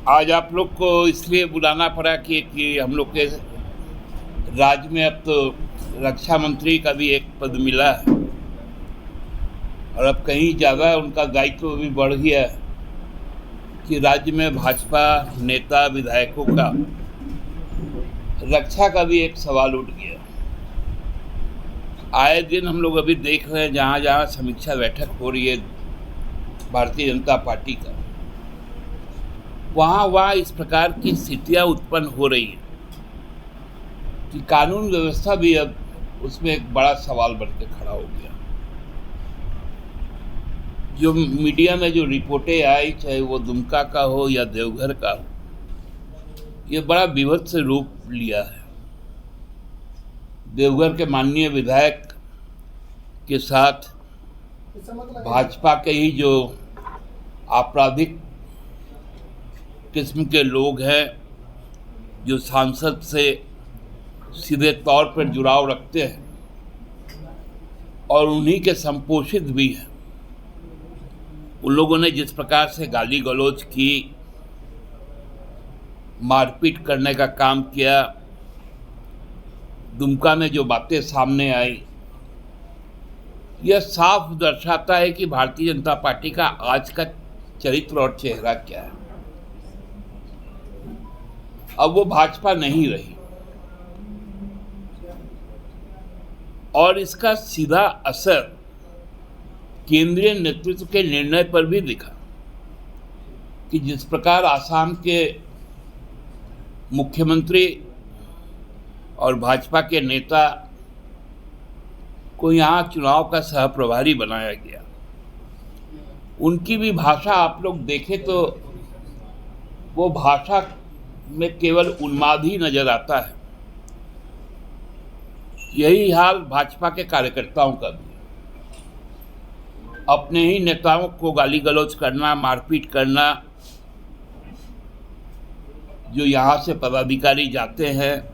आज आप लोग को इसलिए बुलाना पड़ा कि हम लोग के राज्य में अब तो रक्षा मंत्री का भी एक पद मिला है और अब कहीं ज़्यादा उनका दायित्व भी बढ़ गया है कि राज्य में भाजपा नेता विधायकों का रक्षा का भी एक सवाल उठ गया। आए दिन हम लोग अभी देख रहे हैं जहाँ जहाँ समीक्षा बैठक हो रही है भारतीय जनता पार्टी का, वहाँ इस प्रकार की स्थितियाँ उत्पन्न हो रही हैं कि कानून व्यवस्था भी अब उसमें एक बड़ा सवाल बन के खड़ा हो गया। जो मीडिया में जो रिपोर्टें आई, चाहे वो दुमका का हो या देवघर का हो, ये बड़ा विभत्स रूप लिया है। देवघर के माननीय विधायक के साथ भाजपा के ही जो आपराधिक किस्म के लोग हैं, जो सांसद से सीधे तौर पर जुड़ाव रखते हैं और उन्हीं के संपोषित भी हैं, उन लोगों ने जिस प्रकार से गाली गलौज की, मारपीट करने का काम किया, दुमका में जो बातें सामने आई, यह साफ दर्शाता है कि भारतीय जनता पार्टी का आज का चरित्र और चेहरा क्या है। अब वो भाजपा नहीं रही और इसका सीधा असर केंद्रीय नेतृत्व के निर्णय पर भी दिखा कि जिस प्रकार आसाम के मुख्यमंत्री और भाजपा के नेता को यहाँ चुनाव का सहप्रभारी बनाया गया, उनकी भी भाषा आप लोग देखें तो वो भाषा में केवल उन्माद ही नजर आता है। यही हाल भाजपा के कार्यकर्ताओं का भी, अपने ही नेताओं को गाली गलौज करना, मारपीट करना, जो यहाँ से पदाधिकारी जाते हैं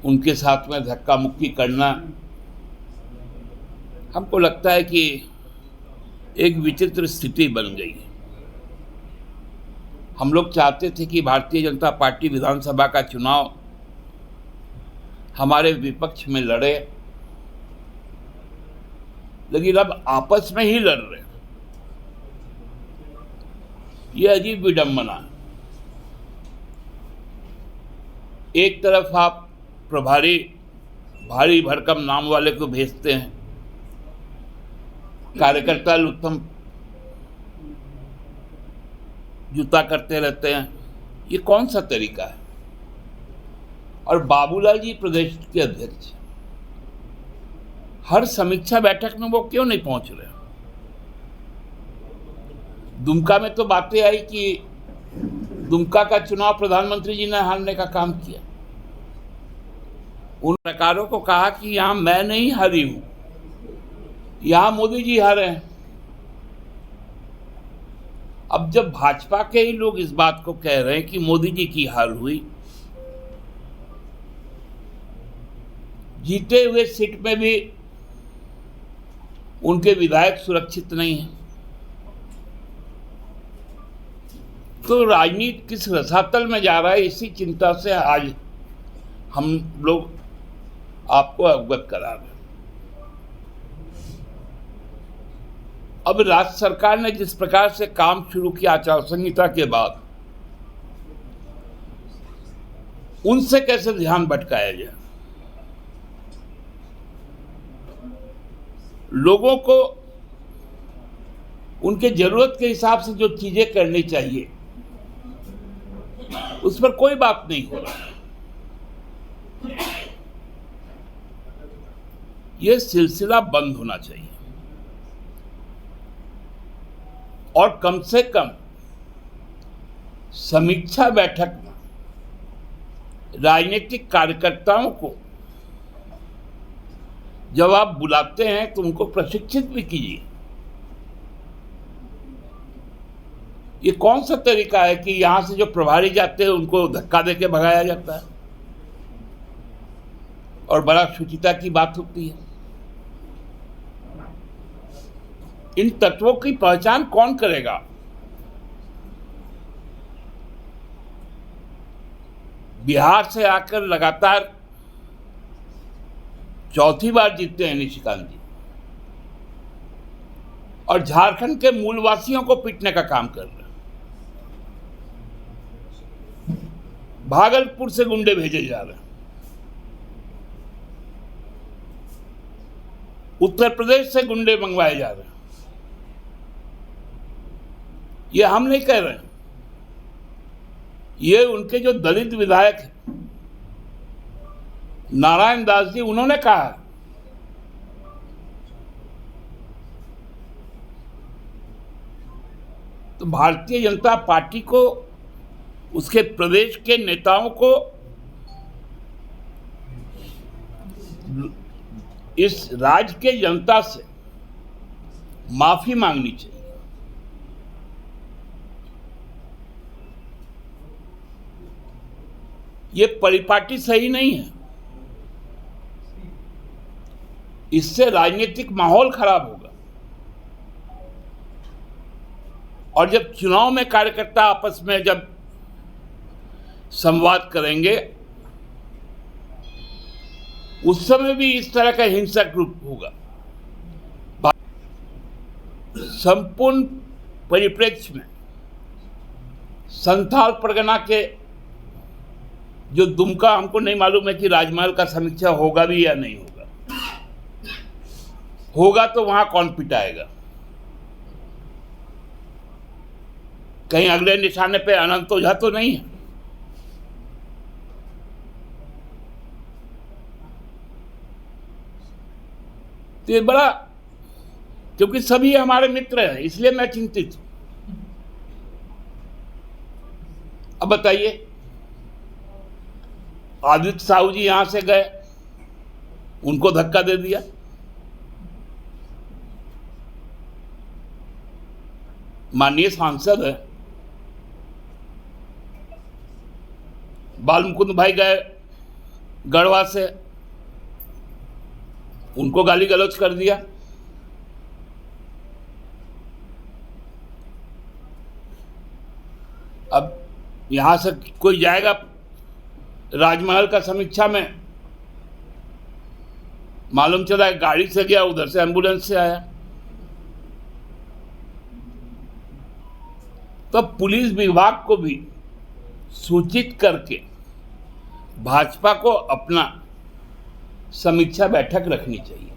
उनके साथ में धक्का मुक्की करना। हमको लगता है कि एक विचित्र स्थिति बन गई है। हम लोग चाहते थे कि भारतीय जनता पार्टी विधानसभा का चुनाव हमारे विपक्ष में लड़े, लेकिन अब आपस में ही लड़ रहे। यह अजीब विडंबना है। एक तरफ आप प्रभारी भारी भरकम नाम वाले को भेजते हैं, कार्यकर्ता लुत्थम जूता करते रहते हैं, ये कौन सा तरीका है। और बाबूलाल जी प्रदेश के अध्यक्ष, हर समीक्षा बैठक में वो क्यों नहीं पहुंच रहे। दुमका में तो बातें आई कि दुमका का चुनाव प्रधानमंत्री जी ने हारने का काम किया। उन पत्रकारों को कहा कि यहां मैं नहीं हारी हूं, यहां मोदी जी हारे हैं। अब जब भाजपा के ही लोग इस बात को कह रहे हैं कि मोदी जी की हार हुई, जीते हुए सीट में भी उनके विधायक सुरक्षित नहीं हैं, तो राजनीति किस रसातल में जा रहा है, इसी चिंता से आज हम लोग आपको अवगत करा रहे हैं। अब राज्य सरकार ने जिस प्रकार से काम शुरू किया आचार संहिता के बाद, उनसे कैसे ध्यान भटकाया जाए। लोगों को उनके जरूरत के हिसाब से जो चीजें करनी चाहिए उस पर कोई बात नहीं हो रहा। यह सिलसिला बंद होना चाहिए और कम से कम समीक्षा बैठक में राजनीतिक कार्यकर्ताओं को जब आप बुलाते हैं तो उनको प्रशिक्षित भी कीजिए। ये कौन सा तरीका है कि यहां से जो प्रभारी जाते हैं उनको धक्का देके भगाया जाता है और बड़ा शुचिता की बात होती है। इन तत्वों की पहचान कौन करेगा? बिहार से आकर लगातार चौथी बार जीतते हैं निशिकांत जी, और झारखंड के मूलवासियों को पीटने का काम कर रहे हैं। भागलपुर से गुंडे भेजे जा रहे हैं, उत्तर प्रदेश से गुंडे मंगवाए जा रहे हैं। ये हम नहीं कह रहे हैं, ये उनके जो दलित विधायक हैं नारायण दास जी, उन्होंने कहा है। तो भारतीय जनता पार्टी को, उसके प्रदेश के नेताओं को इस राज्य के जनता से माफी मांगनी चाहिए। ये परिपाटी सही नहीं है, इससे राजनीतिक माहौल खराब होगा। और जब चुनाव में कार्यकर्ता आपस में जब संवाद करेंगे, उस समय भी इस तरह का हिंसक रूप होगा। संपूर्ण परिप्रेक्ष्य में संथाल परगना के जो दुमका, हमको नहीं मालूम है कि राजमहल का समीक्षा होगा भी या नहीं होगा। होगा तो वहां कौन पिटाएगा? कहीं अगले निशाने पे अनंत ओझा तो नहीं है? तो ये बड़ा, क्योंकि सभी हमारे मित्र हैं, इसलिए मैं चिंतित हूं। अब बताइए, आदित्य साहू जी यहां से गए, उनको धक्का दे दिया। माननीय सांसद है बालमुकुंद भाई गए गढ़वा से, उनको गाली गलौज कर दिया। अब यहां से कोई जाएगा राजमहल का समीक्षा में, मालूम चला गाड़ी से गया, उधर से एम्बुलेंस से आया। तो पुलिस विभाग को भी सूचित करके भाजपा को अपना समीक्षा बैठक रखनी चाहिए,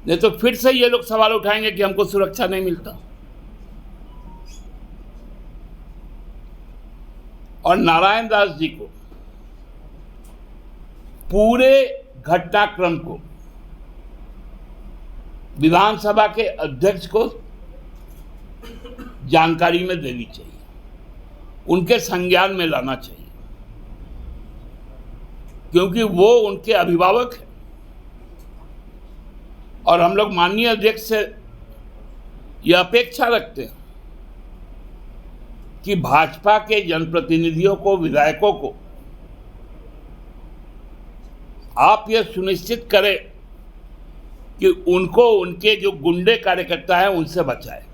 नहीं तो फिर से ये लोग सवाल उठाएंगे कि हमको सुरक्षा नहीं मिलता। और नारायण दास जी को पूरे घटनाक्रम को विधानसभा के अध्यक्ष को जानकारी में देनी चाहिए, उनके संज्ञान में लाना चाहिए, क्योंकि वो उनके अभिभावक हैं। और हम लोग माननीय अध्यक्ष से यह अपेक्षा रखते हैं कि भाजपा के जनप्रतिनिधियों को, विधायकों को आप यह सुनिश्चित करें कि उनको उनके जो गुंडे कार्यकर्ता हैं उनसे बचाएं।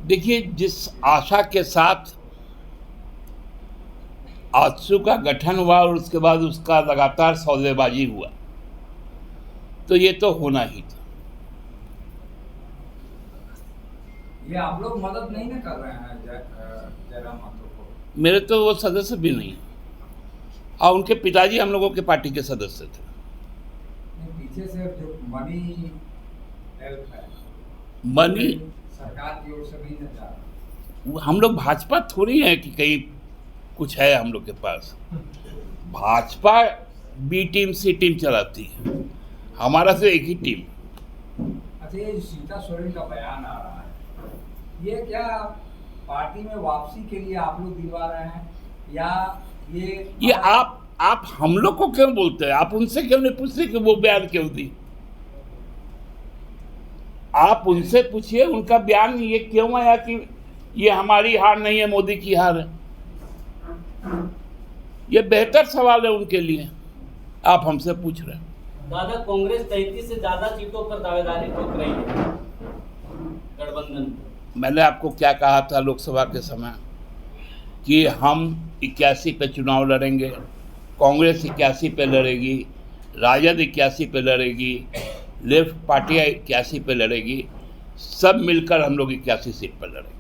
देखिए, जिस आशा के साथ आजसू का गठन हुआ और उसके बाद उसका लगातार सौदेबाजी हुआ, तो ये तो होना ही था। ये आप लोग मदद नहीं ना कर रहे हैं जयराम माथुर को? मेरे तो वो सदस्य भी नहीं है, और उनके पिताजी हम लोगों के पार्टी के सदस्य थे। पीछे से जो मनी हेल्प है, मनी सरकार की ओर से नहीं जा रहा। हम लोग भाजपा थोड़ी है कि कहीं कुछ है हम लोग के पास। भाजपा बी टीम सी टीम चलाती है, हमारा तो एक ही टीम। अच्छा, ये सीता सोरेन का बयान आ रहा है, ये क्या पार्टी में वापसी के लिए आप लोग दिलवा रहे हैं, या ये आप हम लोग को क्यों बोलते हैं? आप उनसे क्यों नहीं पूछते कि वो बयान क्यों दी? आप उनसे पूछिए उनका बयान ये क्यों आया कि ये हमारी हार नहीं है, मोदी की हार है। ये बेहतर सवाल है उनके लिए, आप हमसे पूछ रहे हैं। दादा, कांग्रेस 33 से ज्यादा सीटों पर दावेदारी ठोक रही है गठबंधन। मैंने आपको क्या कहा था लोकसभा के समय? कि हम 81 पे चुनाव लड़ेंगे, कांग्रेस 81 पे लड़ेगी, राजद 81 पे लड़ेगी, लेफ्ट पार्टियाँ 81 पे लड़ेगी, सब मिलकर हम लोग 81 सीट पर लड़ेंगे।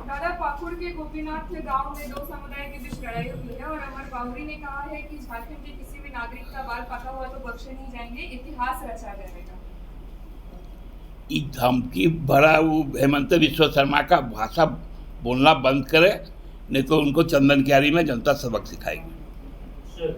दादा, पाकुड़ के गोपीनाथ गांव में 2 समुदाय के बीच लड़ाई हुई है और अमर बावरी ने कहा है कि झारखंड के किसी भी नागरिक का बाल पाका हुआ तो बख्शे नहीं जाएंगे, इतिहास रचा जाएगा। धमकी भरा वो हेमंत बिश्व शर्मा का भाषा बोलना बंद करे, नहीं तो उनको चंदन क्यारी में जनता सबक सिखाएगी।